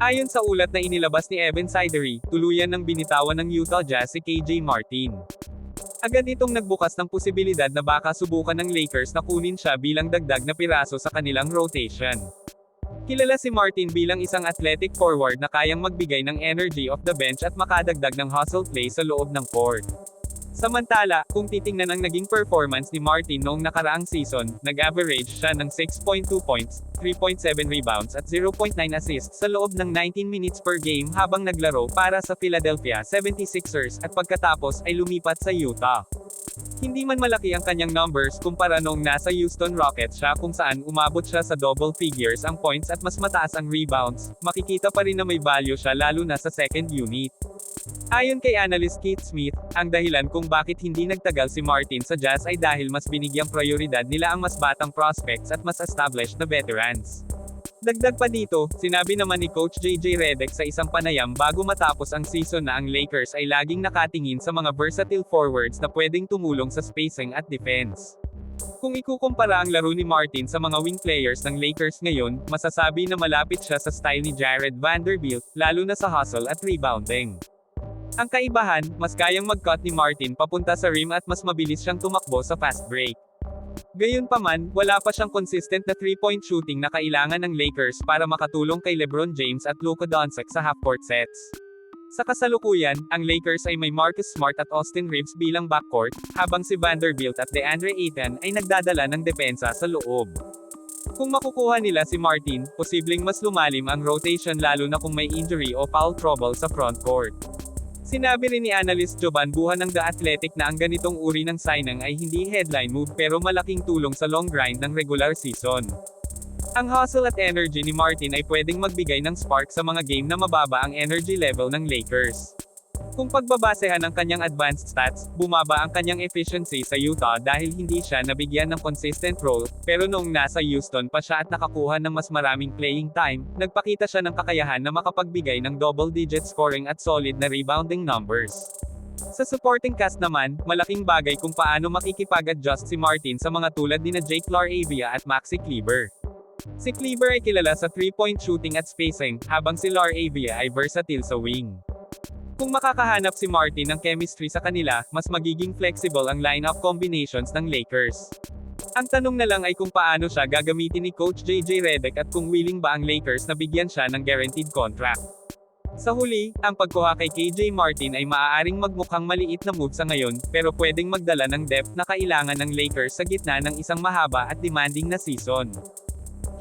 Ayon sa ulat na inilabas ni Evan Sidery, tuluyan ng binitawan ng Utah Jazz si KJ Martin. Agad itong nagbukas ng posibilidad na baka subukan ng Lakers na kunin siya bilang dagdag na piraso sa kanilang rotation. Kilala si Martin bilang isang athletic forward na kayang magbigay ng energy off the bench at makadagdag ng hustle play sa loob ng court. Samantala, kung titingnan ang naging performance ni Martin noong nakaraang season, nag-average siya ng 6.2 points, 3.7 rebounds at 0.9 assists sa loob ng 19 minutes per game habang naglaro para sa Philadelphia 76ers at pagkatapos ay lumipat sa Utah. Hindi man malaki ang kanyang numbers kumpara noong nasa Houston Rockets siya kung saan umabot siya sa double figures ang points at mas mataas ang rebounds, makikita pa rin na may value siya lalo na sa second unit. Ayon kay analyst Keith Smith, ang dahilan kung bakit hindi nagtagal si Martin sa Jazz ay dahil mas binigyang prioridad nila ang mas batang prospects at mas established na veterans. Dagdag pa dito, sinabi naman ni Coach JJ Redick sa isang panayam bago matapos ang season na ang Lakers ay laging nakatingin sa mga versatile forwards na pwedeng tumulong sa spacing at defense. Kung ikukumpara ang laro ni Martin sa mga wing players ng Lakers ngayon, masasabi na malapit siya sa style ni Jared Vanderbilt, lalo na sa hustle at rebounding. Ang kaibahan, mas kayang mag-cut ni Martin papunta sa rim at mas mabilis siyang tumakbo sa fast break. Gayunpaman, wala pa siyang consistent na 3-point shooting na kailangan ng Lakers para makatulong kay LeBron James at Luka Doncic sa half-court sets. Sa kasalukuyan, ang Lakers ay may Marcus Smart at Austin Reeves bilang backcourt, habang si Vanderbilt at DeAndre Ayton ay nagdadala ng depensa sa loob. Kung makukuha nila si Martin, posibleng mas lumalim ang rotation lalo na kung may injury o foul trouble sa frontcourt. Sinabi rin ni analyst Jovan Buhan ng The Athletic na ang ganitong uri ng signing ay hindi headline move pero malaking tulong sa long grind ng regular season. Ang hustle at energy ni Martin ay pwedeng magbigay ng spark sa mga game na mababa ang energy level ng Lakers. Kung pagbabasehan ang kanyang advanced stats, bumaba ang kanyang efficiency sa Utah dahil hindi siya nabigyan ng consistent role, pero noong nasa Houston pa siya at nakakuha ng mas maraming playing time, nagpakita siya ng kakayahan na makapagbigay ng double-digit scoring at solid na rebounding numbers. Sa supporting cast naman, malaking bagay kung paano makikipag-adjust si Martin sa mga tulad nina Jake LaRavia at Maxi Kleber. Si Kleber ay kilala sa 3-point shooting at spacing, habang si LaRavia ay versatile sa wing. Kung makakahanap si Martin ng chemistry sa kanila, mas magiging flexible ang lineup combinations ng Lakers. Ang tanong na lang ay kung paano siya gagamitin ni Coach JJ Redick at kung willing ba ang Lakers na bigyan siya ng guaranteed contract. Sa huli, ang pagkuha kay KJ Martin ay maaaring magmukhang maliit na move sa ngayon, pero pwedeng magdala ng depth na kailangan ng Lakers sa gitna ng isang mahaba at demanding na season.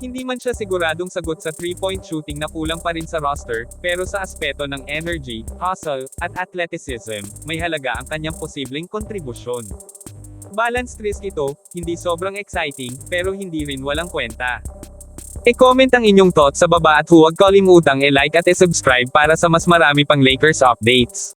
Hindi man siya siguradong sagot sa 3-point shooting na kulang pa rin sa roster, pero sa aspeto ng energy, hustle, at athleticism, may halaga ang kanyang posibleng kontribusyon. Balanced risk ito, hindi sobrang exciting, pero hindi rin walang kwenta. E-comment ang inyong thoughts sa baba at huwag kalimutang i-like at i-subscribe para sa mas marami pang Lakers updates.